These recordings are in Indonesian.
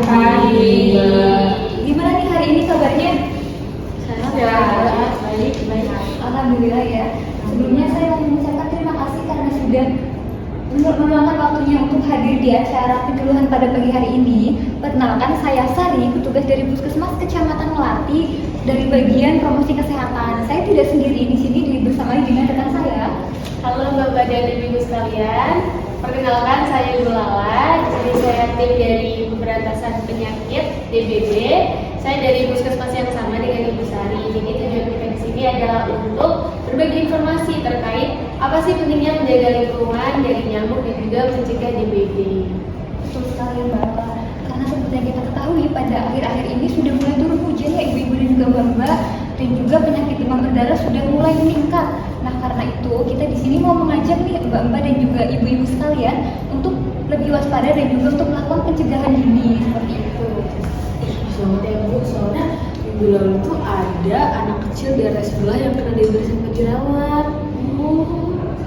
pagi. Gimana nih hari ini kabarnya? Sehat ya, baik. Alhamdulillah ya. Sebelumnya saya mau mengucapkan terima kasih karena sudah meluangkan waktunya untuk hadir di acara penyuluhan pada pagi hari ini. Perkenalkan, saya Sari, petugas dari Puskesmas Kecamatan Melati dari bagian promosi kesehatan. Saya tidak sendiri di sini, bersamai dengan rekan saya. Halo Bapak dan Ibu sekalian, perkenalkan saya Ibu Lala. Jadi saya tim dari pemberantasan penyakit DBD. Saya dari puskesmas yang sama dengan Ibu Sari. Jadi tujuan kita di sini adalah untuk berbagi informasi terkait apa sih pentingnya menjaga lingkungan dari nyamuk dan juga mencegah DBD. Betul sekali Mbak. Karena seperti yang kita ketahui pada akhir-akhir ini sudah mulai turun hujan ya ibu-ibu dan juga mbak-mbak, dan juga penyakit demam berdarah sudah mulai meningkat. Nah karena itu kita di sini mau mengajak nih mbak-mbak dan juga ibu-ibu sekalian untuk lebih waspada dan juga untuk melakukan pencegahan dini seperti itu. Soalnya minggu lalu tuh ada anak kecil di area sebelah yang kena DBD sampai dirawat.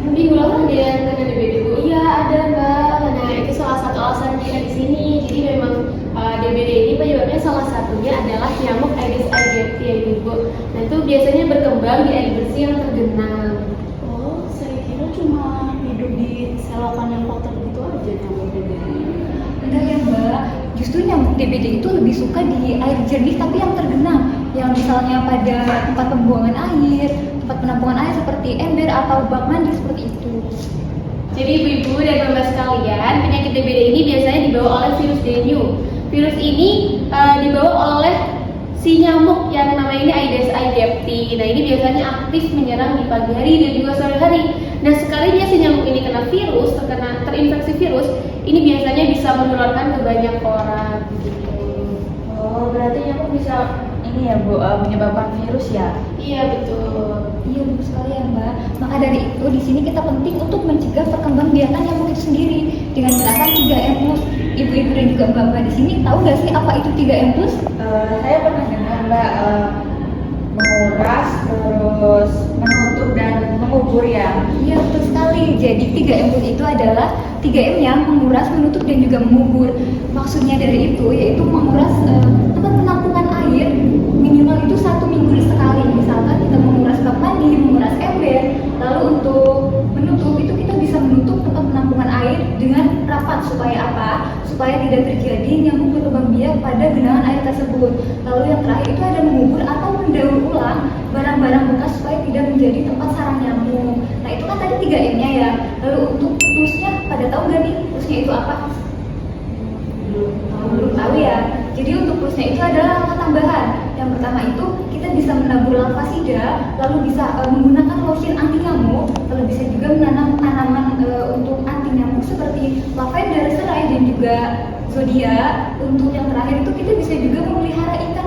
Minggu lalu ada yang kena DBD Bu? Iya ada Mbak. Nah itu salah satu alasan kita di sini. Jadi memang DBD ini penyebabnya salah satunya adalah nyamuk Aedes aegypti ya Ibu. Nah itu biasanya berkembang di air bersih yang tergenang. Oh, saya kira cuma hidup di selokan yang kotor gitu aja nyamuk DBD. Benar ya mbak, justru nyamuk DBD itu lebih suka di air jernih tapi yang tergenang, yang misalnya pada tempat pembuangan air, tempat penampungan air seperti ember atau bak mandi seperti itu. Jadi ibu-ibu dan bapak sekalian, penyakit DBD ini biasanya dibawa oleh virus dengue. Virus ini dibawa oleh si nyamuk yang namanya ini Aedes aegypti. Nah ini biasanya aktif menyerang di pagi hari dan juga sore hari. Nah sekalinya si nyamuk ini kena virus, terinfeksi virus, ini biasanya bisa menularkan ke banyak orang. Gitu. Oh, berarti nyamuk bisa ini ya Bu, menyebabkan virus ya? Iya betul. Iya betul sekali ya mbak. Maka dari itu di sini kita penting untuk mencegah perkembangbiakan nyamuk itu sendiri dengan menerapkan 3M+. Ibu-ibu dan juga mbak-mbak di sini tahu nggak sih apa itu 3M+? Saya pernah dengar Mbak, menguras, terus menutup dan mengubur ya. Iya betul sekali. Jadi 3M+ itu adalah 3M yang menguras, menutup dan juga mengubur. Maksudnya dari itu yaitu menguras tempat penampungan air minimal itu 1 minggu sekali. Misalkan kita menguras bak mandi, menguras ember. Lalu untuk menutup itu kita bisa menutup tempat penampungan air dengan rapat supaya apa? Supaya tidak terjadi nyamuk berkembang biak pada genangan air tersebut. Lalu yang terakhir itu ada mengubur atau mendaur ulang barang-barang bekas supaya tidak menjadi tempat sarang nyamuk. Nah itu kan tadi 3M-nya ya. Lalu untuk plusnya, pada tahu nggak nih plusnya itu apa? Belum tahu ya. Jadi untuk plusnya itu adalah langkah tambahan. Yang pertama itu kita bisa menabur larvasida, lalu bisa menggunakan lotion anti nyamuk, lalu bisa juga menanam tanaman untuk anti nyamuk seperti lavender, serai dan juga zodiak. Untuk yang terakhir itu kita bisa juga memelihara ikan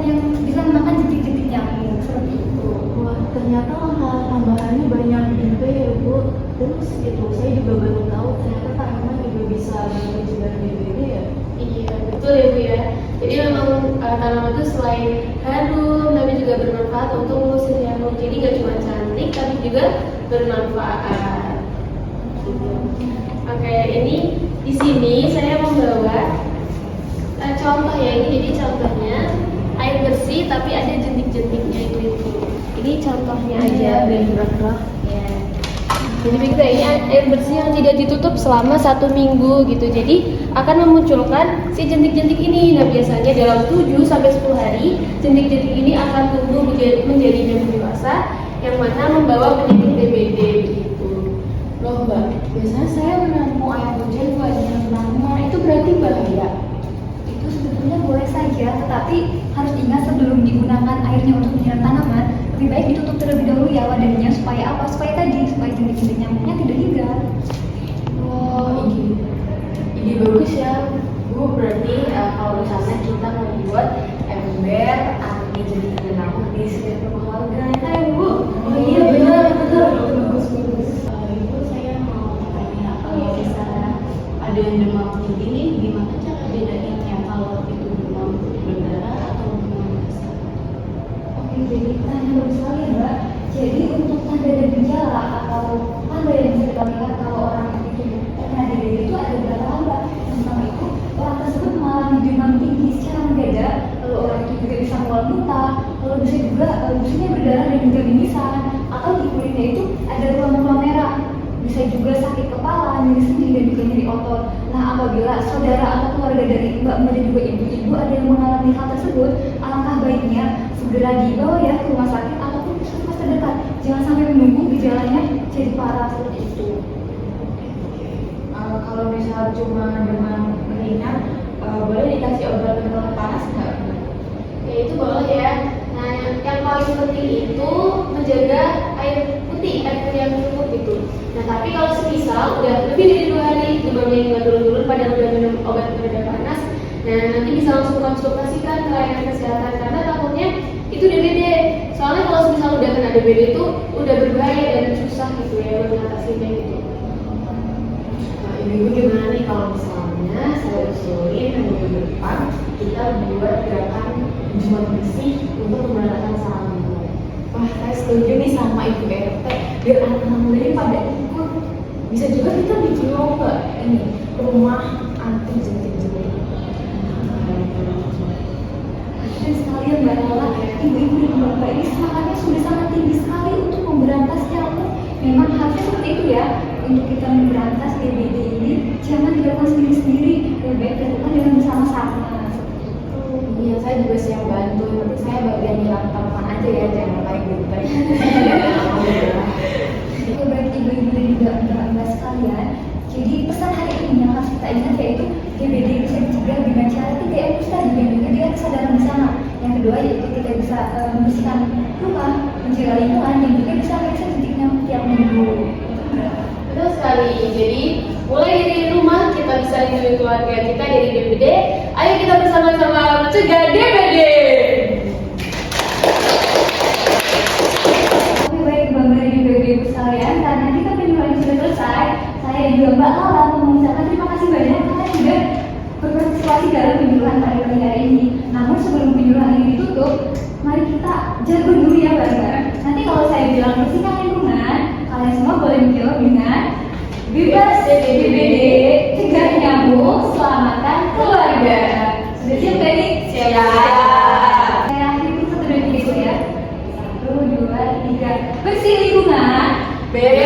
yang bisa memakan jentik-jentik nyamuk seperti itu. Wah, ternyata langkah tambahannya banyak juga ya Bu. Terus itu saya juga baru tahu ternyata tanaman juga bisa mencegah DBD ya. Iya betul ya Bu ya. Jadi memang tanaman itu selain harum tapi juga bermanfaat untuk mengusir nyamuk. Jadi gak cuma cantik tapi juga bermanfaat. Gitu. Oke, ini di sini saya membawa contoh ya ini. Jadi contohnya air bersih tapi ada jentik-jentiknya itu. Ini contohnya aja dan gerak-gerak. Ya. Jadi begitu ini air bersih yang tidak ditutup selama 1 minggu gitu. Jadi akan memunculkan si jentik-jentik ini. Nah biasanya dalam 7 sampai 10 hari jentik-jentik ini akan tumbuh menjadi nyamuk dewasa yang mana membawa penyakit DBD begitu. Loh Mbak, biasanya saya menampung air hujan buat nyiram tanaman, itu berarti bahaya? Itu sebetulnya boleh saja, tetapi harus ingat sebelum digunakan airnya untuk menyiram tanaman, lebih baik ditutup terlebih dahulu ya wadahnya supaya apa? Supaya jentik-jentik nyamuknya tidak hinggap. Oh, ide bagus ya Bu. Berarti kalau misalnya kita membuat ember anti jentik nyamuk di setiap rumah warga, ya Bu? Oh iya benar, betul. Bagus. Ibu saya mau tanya, kalau misalnya ada yang demam tinggi nih, gimana cara bedainnya kalau itu demam berdarah atau demam biasa? Oke, jadi tanya bagus sekali ya mbak. Jadi untuk tanda dan gejala atau tanda yang bisa kita lihat kalau orang itu terkena DBD itu ada beberapa hal mbak. Yang pertama itu orang tersebut mengalami demam motor. Nah, apabila saudara atau keluarga dari mbak dan juga ibu-ibu ada yang mengalami hal tersebut, alangkah baiknya segera dibawa ya ke rumah sakit ataupun puskesmas terdekat. Jangan sampai menunggu gejalanya jadi parah seperti itu. Kalau misal cuma demam ringan, boleh dikasih obat penurun panas nggak? Ya itu boleh ya. Nah, yang paling penting itu menjaga air putih yang cukup gitu. Nah, tapi kalau semisal udah lebih dari 2 hari demamnya nggak turun-turun padahal udah minum obat penurun panas, nah nanti bisa langsung konsultasikan ke layanan kesehatan karena takutnya itu DBD. Soalnya kalau semisal udah kena DBD itu udah berbahaya dan susah gitu ya buat mengatasinya gitu. Nah, ibu gimana nih kalau misalnya saya usulin minggu depan kita buat gerakan jumat bersih untuk pemberantasan sampah. Wah, saya setuju nih sama ibu RT biar anak-anak muda ini pada ikut. Bisa juga kita bikin lomba ini rumah anti jentik-jentik. Dan sekalian Mbak Lala, ibu-ibu dan bapak ini semangatnya sudah sangat tinggi sekali untuk memberantas nyamuk. Memang harusnya seperti itu ya. Untuk kita memberantas DBD ini, jangan dilakukan sendiri-sendiri, lebih baik dilakukan dengan bersama-sama. Iya, saya juga siap bantu. Yang penting saya bagian nyiram tanaman aja ya, jangan pakai gunting. Oke, baik ibu-ibu dan juga mbak-mbak sekalian. Jadi pesan hari ini yang harus kita ingat yaitu DBD bisa dicegah dengan cara 3M tadi dan juga dengan kesadaran bersama. Yang kedua yaitu kita bisa membersihkan rumah, menjaga lingkungan dan juga bisa meriksa jentiknya tiap minggu. Betul sekali. Jadi mulai dari rumah kita bisa lindungi keluarga kita dari DBD. Ayo kita bersama-sama mencegah DBD. Oke baik Mbak dan juga ibu sekalian, karena kita penyuluhan sudah selesai, saya juga Mbak Lala mengucapkan terima kasih banyak karena juga berpartisipasi dalam penyuluhan pada pagi hari ini. Namun sebelum penyuluhan ini ditutup, mari kita jagoan dulu ya bareng-bareng. Nanti kalau saya bilang bersihkan lingkungan, kalian semua boleh menjawab dengan bebas dari DBD, cegah nyamuk, selamatkan keluarga. Sudah siap gak nih? Siap. Saya akhiri 1, 2, 3 ya. 1, 2, 3. Bersih lingkungan, Bebas